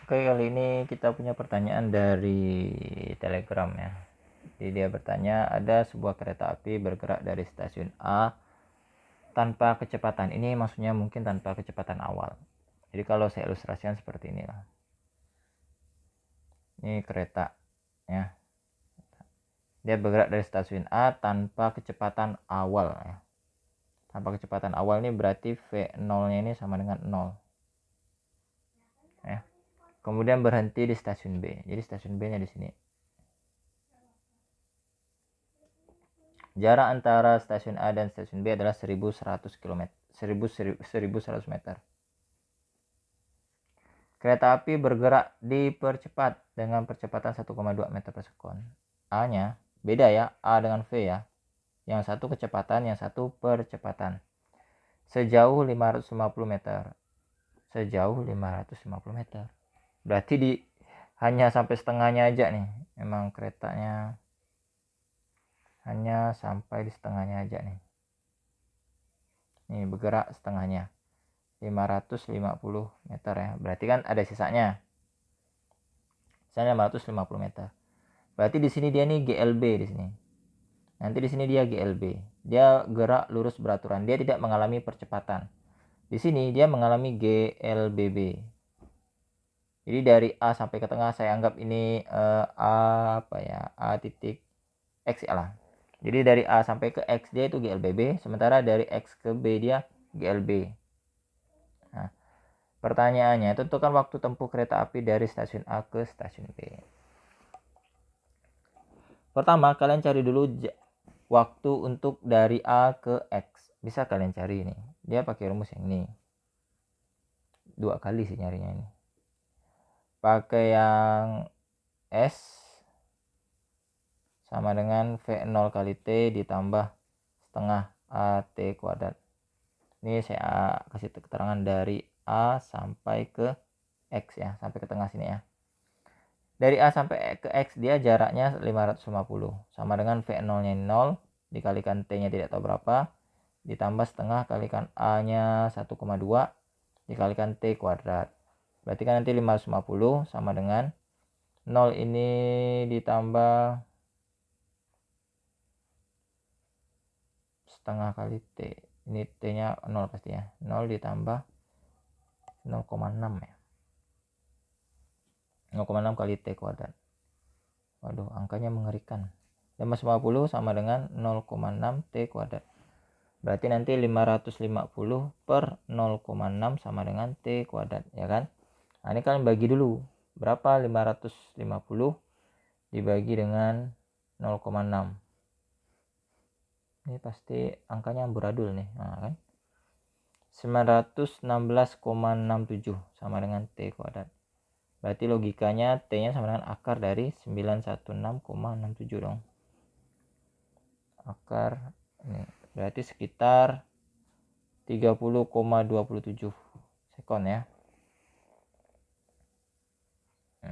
Oke, kali ini kita punya pertanyaan dari Telegram ya. Jadi dia bertanya, ada sebuah kereta api bergerak dari stasiun A tanpa kecepatan. Ini maksudnya mungkin tanpa kecepatan awal. Jadi kalau saya ilustrasikan seperti inilah. Ini kereta ya. Dia bergerak dari stasiun A tanpa kecepatan awal ya. Tanpa kecepatan awal ini berarti V0-nya ini sama dengan 0. Ya. Kemudian berhenti di stasiun B. Jadi stasiun B-nya di sini. Jarak antara stasiun A dan stasiun B adalah 1100 km. 1100 meter. Kereta api bergerak dipercepat dengan percepatan 1,2 meter per sekon. A-nya beda ya, A dengan V ya. Yang satu kecepatan, yang satu percepatan. Sejauh 550 meter. Sejauh 550 meter. Berarti hanya sampai setengahnya aja nih. Memang keretanya hanya sampai di setengahnya aja nih. Nih bergerak setengahnya. 550 meter ya. Berarti kan ada sisanya. Sisanya 550 meter. Berarti di sini dia nih GLB di sini. Nanti di sini dia GLB. Dia gerak lurus beraturan. Dia tidak mengalami percepatan. Di sini dia mengalami GLBB. Jadi dari A sampai ke tengah saya anggap ini A titik X ya lah. Jadi dari A sampai ke X dia itu GLBB, sementara dari X ke B dia GLB. Nah, pertanyaannya, tentukan waktu tempuh kereta api dari stasiun A ke stasiun B. Pertama, kalian cari dulu waktu untuk dari A ke X. Bisa kalian cari ini. Dia pakai rumus yang ini. 2 kali sih nyarinya ini. Pakai yang S sama dengan V0 kali T ditambah setengah AT kuadrat. Ini saya kasih keterangan dari A sampai ke X ya, sampai ke tengah sini ya. Dari A sampai ke X dia jaraknya 550 sama dengan V0 nya 0 dikalikan T nya tidak tahu berapa ditambah setengah kalikan A nya 1,2 dikalikan T kuadrat. Berarti kan nanti 550 sama dengan 0 ini ditambah setengah kali T. Ini T nya 0 pasti ya. 0 ditambah 0,6 ya. 0,6 kali T kuadrat. Waduh, angkanya mengerikan. 550 sama dengan 0,6 T kuadrat. Berarti nanti 550 per 0,6 sama dengan T kuadrat, ya kan? Nah, ini kalian bagi dulu. Berapa 550 dibagi dengan 0,6? Ini pasti angkanya amburadul nih. Nah, kan? 916,67 sama dengan T kuadrat. Berarti logikanya T-nya sama dengan akar dari 916,67 dong. Akar ini berarti sekitar 30,27 sekon ya.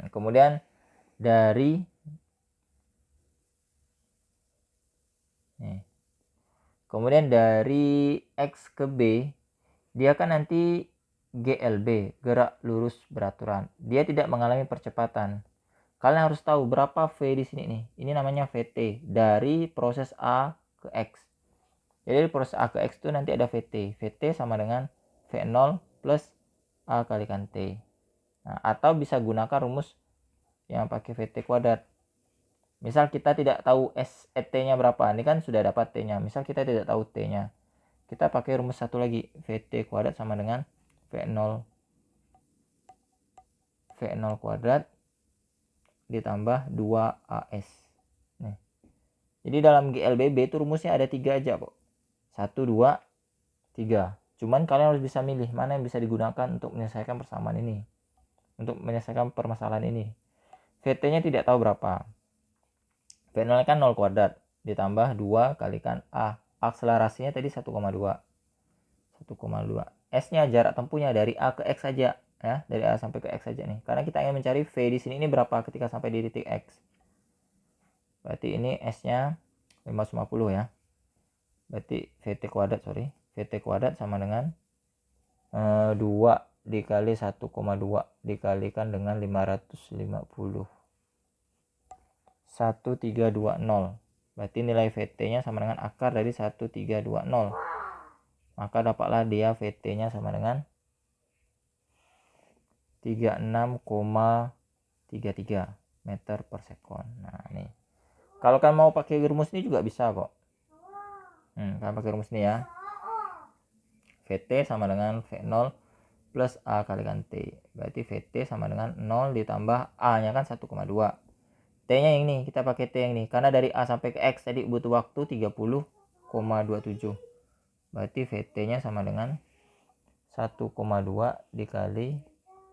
Kemudian dari X ke B dia kan nanti GLB, gerak lurus beraturan. Dia tidak mengalami percepatan. Kalian harus tahu berapa V di sini nih. Ini namanya VT dari proses A ke X. Jadi proses A ke X itu nanti ada VT. VT sama dengan V0 plus A kalikan T. Nah, atau bisa gunakan rumus yang pakai VT kuadrat. Misal kita tidak tahu T-nya berapa. Ini kan sudah dapat T-nya. Misal kita tidak tahu T-nya. Kita pakai rumus satu lagi. VT kuadrat sama dengan V0 kuadrat ditambah 2AS. Nih. Jadi dalam GLBB itu rumusnya ada 3 aja kok. 1, 2, 3. Cuman kalian harus bisa milih mana yang bisa digunakan untuk menyelesaikan persamaan ini. Untuk menyelesaikan permasalahan ini. VT-nya tidak tahu berapa. V0 kan 0 kuadrat ditambah 2 kalikan A. Akselerasinya tadi 1,2. S-nya jarak tempuhnya dari A ke X saja ya, dari A sampai ke X saja nih. Karena kita ingin mencari V di sini ini berapa ketika sampai di titik X. Berarti ini S-nya 550 ya. Berarti VT kuadrat sama dengan 2 dikali 1,2 dikalikan dengan 550. 1320. Berarti nilai VT-nya sama dengan akar dari 1320. Maka dapatlah dia VT-nya sama dengan 36,33 meter per sekon. Nah, ini. Kalau kan mau pakai rumus ini juga bisa kok. Kan pakai rumus ini ya. VT sama dengan V0 plus A kalikan T. Berarti VT sama dengan 0 ditambah A-nya kan 1,2. T-nya yang ini, kita pakai T yang ini. Karena dari A sampai ke X tadi butuh waktu 30,27. Berarti VT-nya sama dengan 1,2 dikali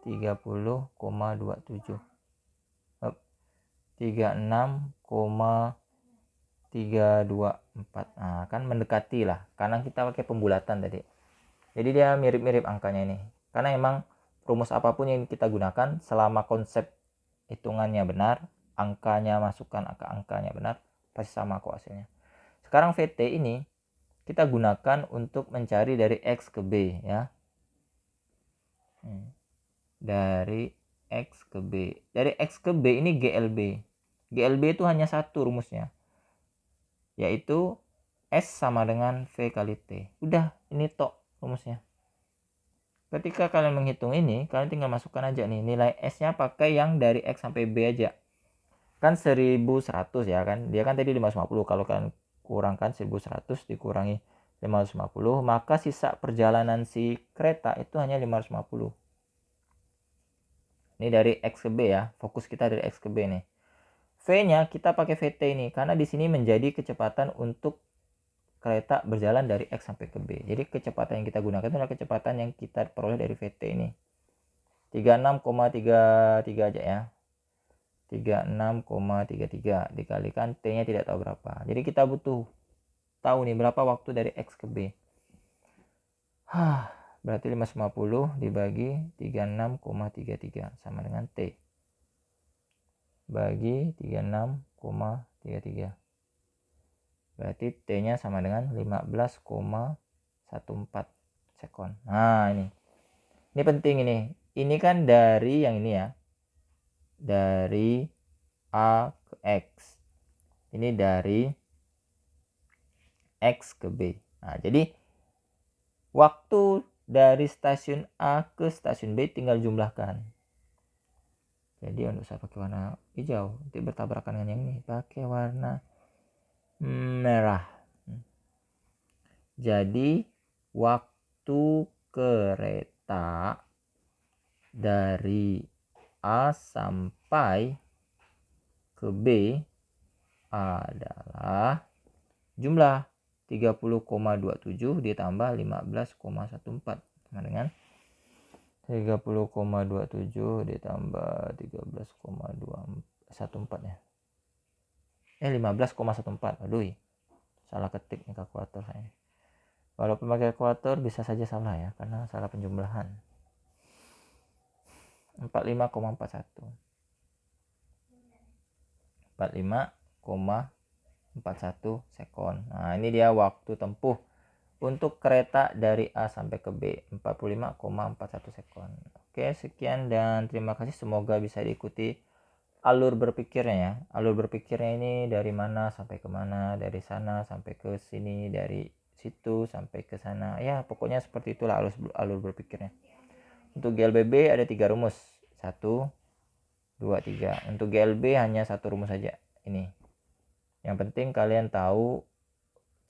30,27. 36,324. Nah, kan mendekati lah. Karena kita pakai pembulatan tadi. Jadi dia mirip-mirip angkanya ini. Karena emang rumus apapun yang kita gunakan, selama konsep hitungannya benar, angkanya masukkan angkanya benar, pasti sama kok hasilnya. Sekarang VT ini kita gunakan untuk mencari dari X ke B ya. Dari X ke B. Dari X ke B ini GLB. GLB itu hanya satu rumusnya, yaitu S sama dengan V kali T. Udah, ini tok rumusnya. Ketika kalian menghitung ini, kalian tinggal masukkan aja nih nilai S-nya pakai yang dari X sampai B aja. Kan 1100 ya kan. Dia kan tadi 550. Kalau kalian kurangkan 1100 dikurangi 550, maka sisa perjalanan si kereta itu hanya 550. Ini dari X ke B ya. Fokus kita dari X ke B nih. V-nya kita pakai VT ini karena di sini menjadi kecepatan untuk kereta berjalan dari X sampai ke B. Jadi kecepatan yang kita gunakan adalah kecepatan yang kita peroleh dari VT ini. 36,33 aja ya. 36,33 dikalikan T-nya tidak tahu berapa. Jadi kita butuh tahu nih berapa waktu dari X ke B. Berarti 550 dibagi 36,33 sama dengan T. Bagi 36,33. Berarti T-nya sama dengan 15,14 sekon. Nah, ini. Ini penting ini. Ini kan dari yang ini ya. Dari A ke X. Ini dari X ke B. Nah, jadi waktu dari stasiun A ke stasiun B tinggal jumlahkan. Jadi untuk saya pakai warna hijau, nanti bertabrakan dengan yang ini. Pakai warna merah. Jadi waktu kereta dari A sampai ke B adalah jumlah 30,27 ditambah 15,14 sama dengan 30,27 ditambah 13,214 ya. 15,14. Aduh, salah ketik nih kalkulator saya. Walaupun pakai kalkulator bisa saja salah ya, karena salah penjumlahan. 45,41. 45,41 sekon. Nah, ini dia waktu tempuh untuk kereta dari A sampai ke B, 45,41 sekon. Oke, sekian dan terima kasih. Semoga bisa diikuti alur berpikirnya ya. Alur berpikirnya ini dari mana sampai ke mana, dari sana sampai ke sini, dari situ sampai ke sana. Ya, pokoknya seperti itulah alur berpikirnya. Untuk GLBB ada 3 rumus. 1, 2, 3. Untuk GLB hanya satu rumus saja. Ini. Yang penting kalian tahu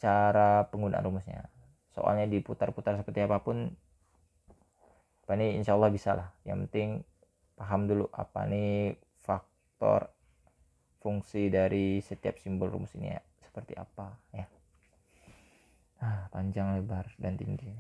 cara penggunaan rumusnya. Soalnya diputar-putar seperti apapun, apa nih insya Allah bisa lah. Yang penting paham dulu apa nih faktor fungsi dari setiap simbol rumus ini ya, seperti apa ya. Panjang, lebar, dan tinggi.